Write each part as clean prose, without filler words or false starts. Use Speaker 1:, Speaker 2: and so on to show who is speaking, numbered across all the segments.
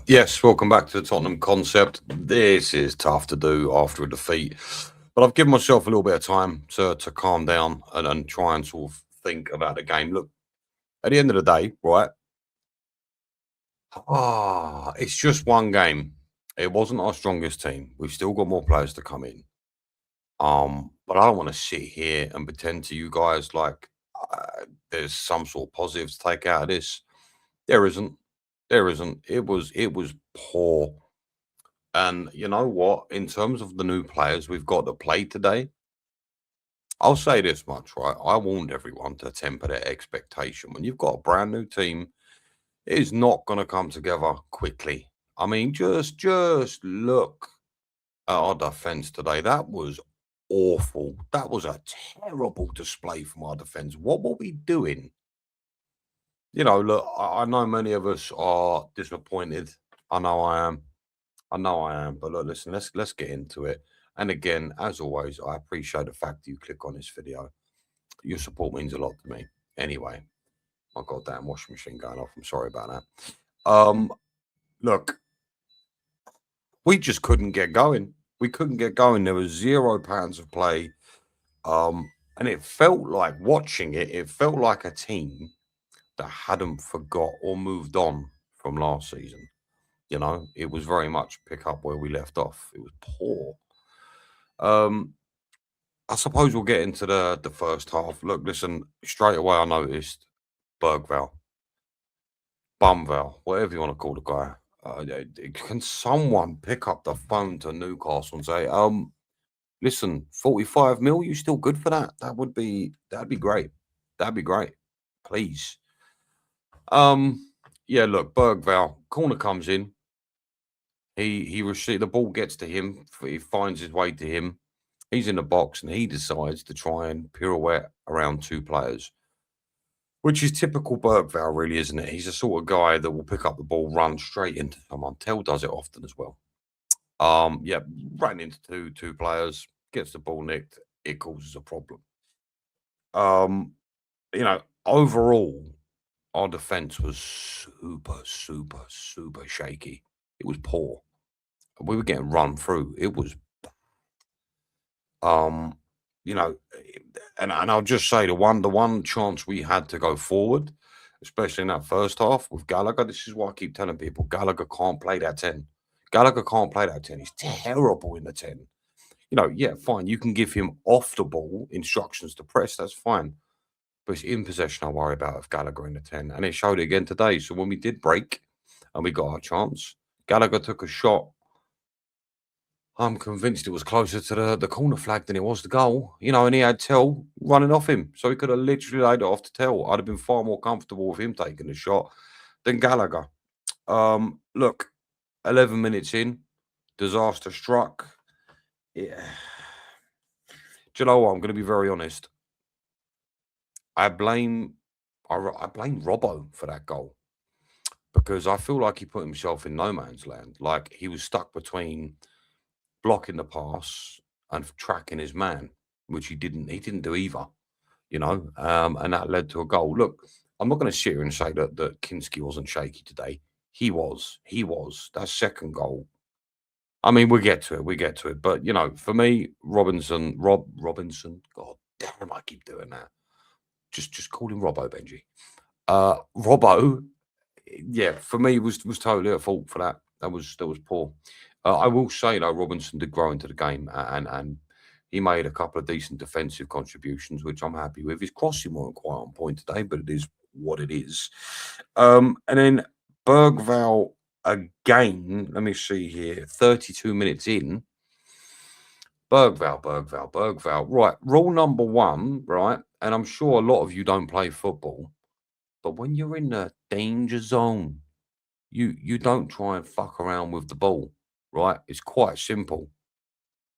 Speaker 1: Yes, welcome back to the Tottenham Concept. This is tough to do after a defeat, but I've given myself a little bit of time to calm down and try and sort of think about the game. Look, at the end of the day, right? It's just one game. It wasn't our strongest team. We've still got more players to come in. But I don't want to sit here and pretend to you guys like there's some sort of positive to take out of this. There isn't. There isn't. It was poor. And you know what? In terms of the new players we've got that play today, I'll say this much, right? I warned everyone to temper their expectation. When you've got a brand new team, it is not going to come together quickly. I mean, just look at our defense today. That was awful. That was a terrible display from our defense. What were we doing? Look, I know many of us are disappointed. I know I am. I know I am, but look, listen, let's get into it. And again, as always, I appreciate the fact that you click on this video. Your support means a lot to me. Anyway, my goddamn washing machine going off. I'm sorry about that. Look, we just couldn't get going. We couldn't get going. There was £0 of play. And it felt like watching it, it felt like a team that hadn't forgot or moved on from last season. It was very much pick up where we left off. It was poor. Um, I suppose we'll get into the first half. Look, listen, straight away I noticed Bergval, Bumval, whatever you want to call the guy. Can someone pick up the phone to Newcastle and say, listen, 45 mil, you still good for that? That'd be great. That'd be great. Please. Yeah, look, Bergval, corner comes in. He receives the ball, gets to him, he finds his way to him. He's in the box and he decides to try and pirouette around two players, which is typical Bergval, really, isn't it? He's the sort of guy that will pick up the ball, run straight into someone. Tell does it often as well. Yeah, ran into two players, gets the ball nicked, it causes a problem. Overall, our defense was super, super, super shaky. It was poor. We were getting run through. It was Um, you know, and I'll just say the one chance we had to go forward, especially in that first half with Gallagher. This is why I keep telling people Gallagher can't play that 10. Gallagher can't play that 10. He's terrible in the 10. Yeah, fine. You can give him off the ball instructions to press, that's fine. But it's in possession I worry about of Gallagher in the 10. And it showed it again today. So when we did break and we got our chance, Gallagher took a shot. I'm convinced it was closer to the corner flag than it was the goal, and he had Tell running off him. So he could have literally laid it off to Tell. I'd have been far more comfortable with him taking the shot than Gallagher. Look, 11 minutes in, disaster struck. Yeah. Do you know what? I'm going to be very honest. I blame Robbo for that goal because I feel like he put himself in no man's land. Like he was stuck between blocking the pass and tracking his man, which he didn't do either, and that led to a goal. Look, I'm not going to sit here and say that Kinski wasn't shaky today. He was. That second goal. I mean, we get to it. But for me, Robinson. God damn, I keep doing that. Just call him Robbo, Benji. Robbo, yeah, for me was totally at fault for that. That was poor. I will say though, Robinson did grow into the game, and he made a couple of decent defensive contributions, which I'm happy with. His crossing wasn't quite on point today, but it is what it is. And then Bergval again. Let me see here. 32 minutes in. Bergval. Right, rule number one, right, and I'm sure a lot of you don't play football, but when you're in the danger zone, you don't try and fuck around with the ball, right? It's quite simple.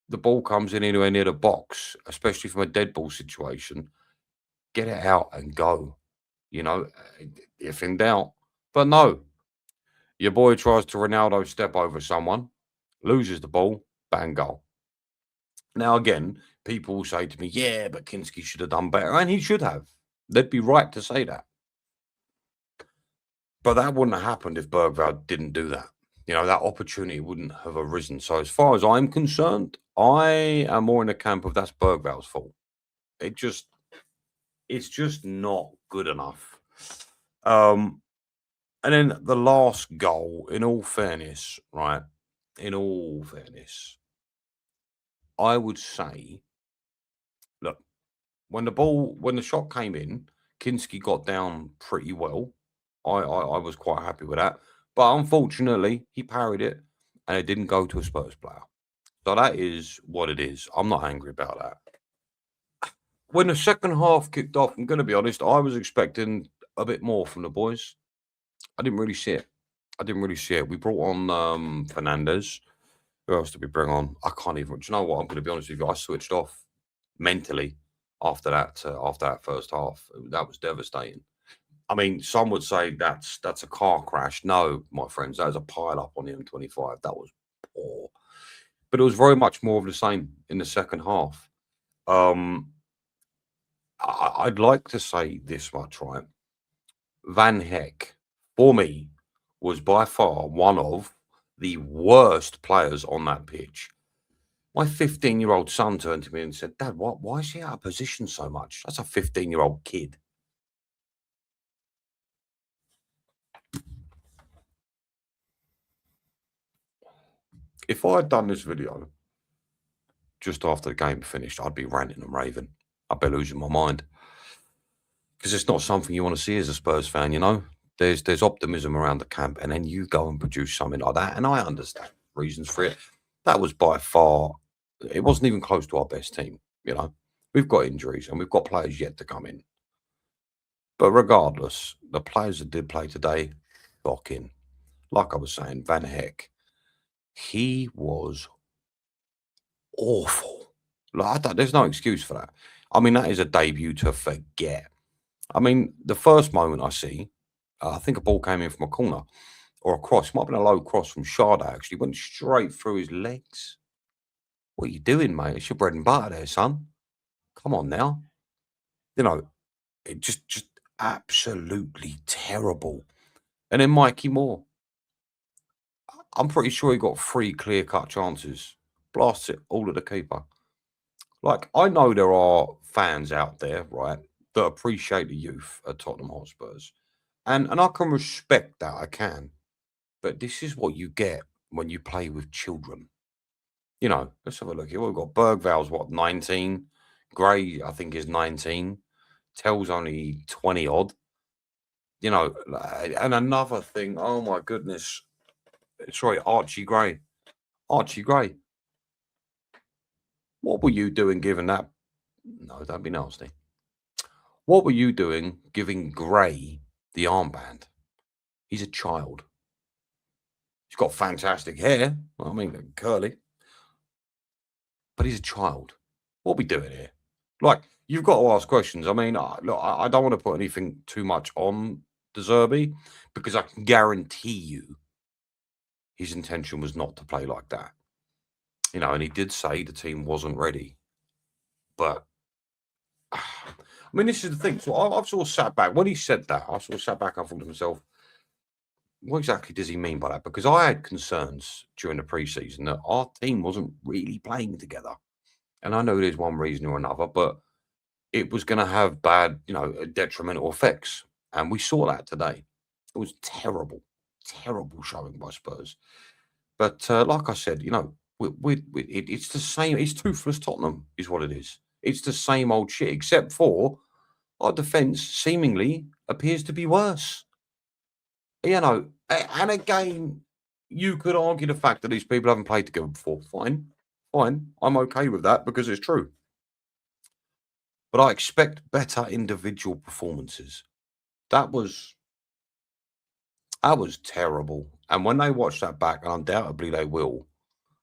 Speaker 1: The ball comes in anywhere near the box, especially from a dead ball situation, get it out and go, if in doubt. But no, your boy tries to Ronaldo step over someone, loses the ball, bang, goal. Now, again, people will say to me, yeah, but Kinski should have done better. And he should have. They'd be right to say that. But that wouldn't have happened if Bergvall didn't do that. that opportunity wouldn't have arisen. So as far as I'm concerned, I am more in the camp of that's Bergval's fault. It just it's just not good enough. Um, and then the last goal, in all fairness, right? In all fairness, I would say, look, when the shot came in, Kinski got down pretty well. I was quite happy with that. But unfortunately, he parried it and it didn't go to a Spurs player. So that is what it is. I'm not angry about that. When the second half kicked off, I'm going to be honest, I was expecting a bit more from the boys. I didn't really see it. I didn't really see it. We brought on Fernandez. Who else did we bring on? I can't even. Do you know what? I'm going to be honest with you. I switched off mentally after that first half. That was devastating. I mean, some would say that's a car crash. No, my friends, that was a pile up on the M25. That was poor, but it was very much more of the same in the second half. Um, I'd like to say this much, right? Van Heck, for me, was by far one of the worst players on that pitch. My 15-year-old son turned to me and said, Dad, what? Why is he out of position so much? That's a 15-year-old kid. If I had done this video just after the game finished, I'd be ranting and raving. I'd be losing my mind because it's not something you want to see as a Spurs fan. There's optimism around the camp, and then you go and produce something like that. And I understand reasons for it. That was by far, it wasn't even close to our best team. You know, we've got injuries and we've got players yet to come in. But regardless, the players that did play today, shocking. Like I was saying, Van Heck, he was awful. Like, there's no excuse for that. I mean, that is a debut to forget. I mean, the first moment I see, I think a ball came in from a corner or a cross. Might have been a low cross from Sharda, actually. Went straight through his legs. What are you doing, mate? It's your bread and butter there, son. Come on now. You know, it just absolutely terrible. And then Mikey Moore. I'm pretty sure he got three clear cut chances. Blasts it all at the keeper. Like, I know there are fans out there, right, that appreciate the youth at Tottenham Hotspurs. And I can respect that, I can. But this is what you get when you play with children. Let's have a look here. We've got Bergval's what, 19? Gray, I think, is 19. Tell's only 20 odd. And another thing, oh my goodness. Sorry, Archie Gray. Archie Gray. What were you doing giving that? No, don't be nasty. What were you doing giving Gray the armband? He's a child. He's got fantastic hair. I mean, curly, but he's a child. What are we doing here? Like, you've got to ask questions. I mean, look, I don't want to put anything too much on De Zerbi because I can guarantee you his intention was not to play like that. And he did say the team wasn't ready. But I mean, this is the thing. So I've sort of sat back when he said that. I sort of sat back and thought to myself, what exactly does he mean by that? Because I had concerns during the preseason that our team wasn't really playing together. And I know there's one reason or another, but it was going to have bad, detrimental effects. And we saw that today. It was terrible, terrible showing by Spurs. But like I said, it's the same. It's toothless Tottenham, is what it is. It's the same old shit, except for our defence seemingly appears to be worse. And again, you could argue the fact that these people haven't played together before. Fine, fine. I'm okay with that because it's true. But I expect better individual performances. That was that was terrible. And when they watch that back, and undoubtedly they will,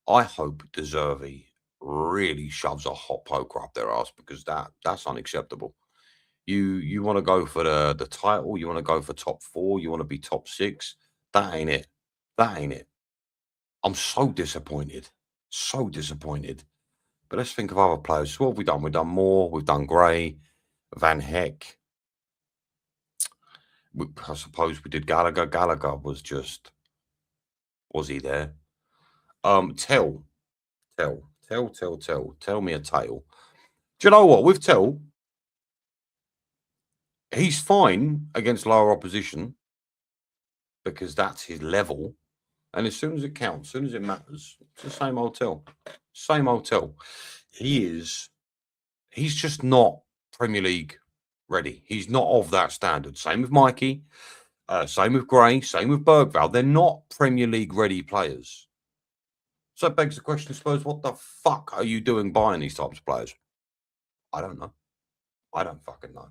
Speaker 1: I hope Deservy really shoves a hot poker up their ass because that's unacceptable. You want to go for the title, you want to go for top four, you want to be top six. That ain't it. That ain't it. I'm so disappointed. So disappointed. But let's think of other players. So what have we done? We've done Moore, we've done Gray, Van Heck. I suppose we did Gallagher. Gallagher was just Was he there? Tell me a tale. Do you know what? With Tell, he's fine against lower opposition because that's his level. And as soon as it counts, as soon as it matters, it's the same old Tell. Same old Tell. He's just not Premier League ready. He's not of that standard. Same with Mikey, same with Gray, same with Bergvall. They're not Premier League ready players. So it begs the question, Spurs, what the fuck are you doing buying these types of players? I don't know. I don't fucking know.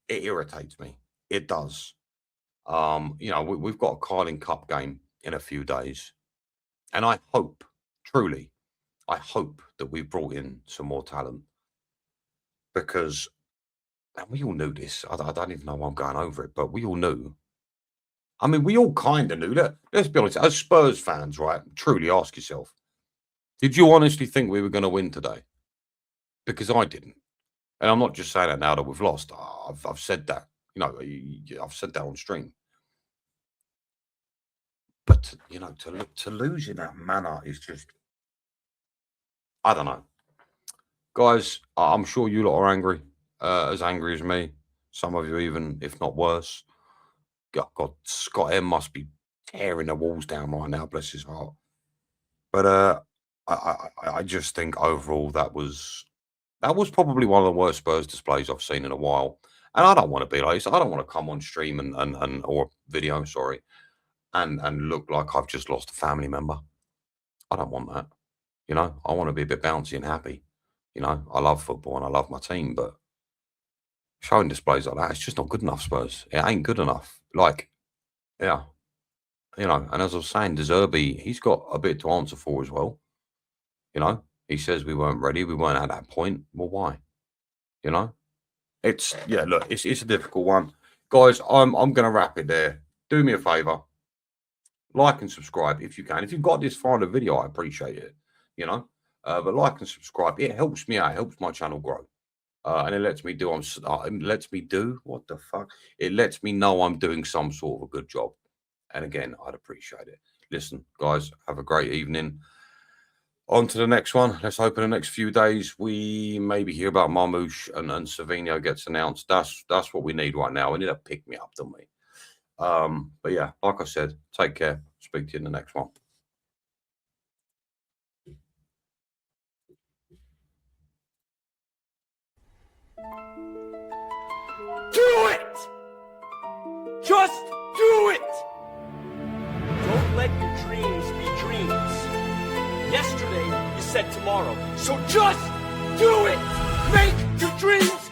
Speaker 1: It irritates me. It does. We've got a Carling Cup game in a few days. And I hope, truly, I hope that we've brought in some more talent. Because, and we all knew this. I don't even know why I'm going over it, but we all knew. I mean, we all kind of knew that. Let's be honest, as Spurs fans, right? Truly ask yourself, did you honestly think we were going to win today? Because I didn't. And I'm not just saying that now that we've lost. I've said that. I've said that on stream. But, to lose in that manner is just, I don't know. Guys, I'm sure you lot are angry as me. Some of you even, if not worse. God, Scott M must be tearing the walls down right now, bless his heart. But I just think overall that was probably one of the worst Spurs displays I've seen in a while. And I don't want to be like this. I don't want to come on stream and or video, sorry, and look like I've just lost a family member. I don't want that. I want to be a bit bouncy and happy. I love football and I love my team, but showing displays like that, it's just not good enough, Spurs. It ain't good enough. Like, yeah. And as I was saying, De Zerbi, he's got a bit to answer for as well. He says we weren't ready. We weren't at that point. Well, why? It's a difficult one. Guys, I'm going to wrap it there. Do me a favor. Like and subscribe if you can. If you've got this far in the video, I appreciate it. But like and subscribe. It helps me out. It helps my channel grow. And it lets me do. What the fuck? It lets me know I'm doing some sort of a good job. And again, I'd appreciate it. Listen, guys, have a great evening. On to the next one. Let's hope in the next few days we maybe hear about Marmoush and Savinho gets announced. That's what we need right now. We need a pick me up, don't we? But yeah, like I said, take care. Speak to you in the next one.
Speaker 2: Do it! Just do it! Don't let your dreams be dreams. Yesterday, you said tomorrow. So just do it! Make your dreams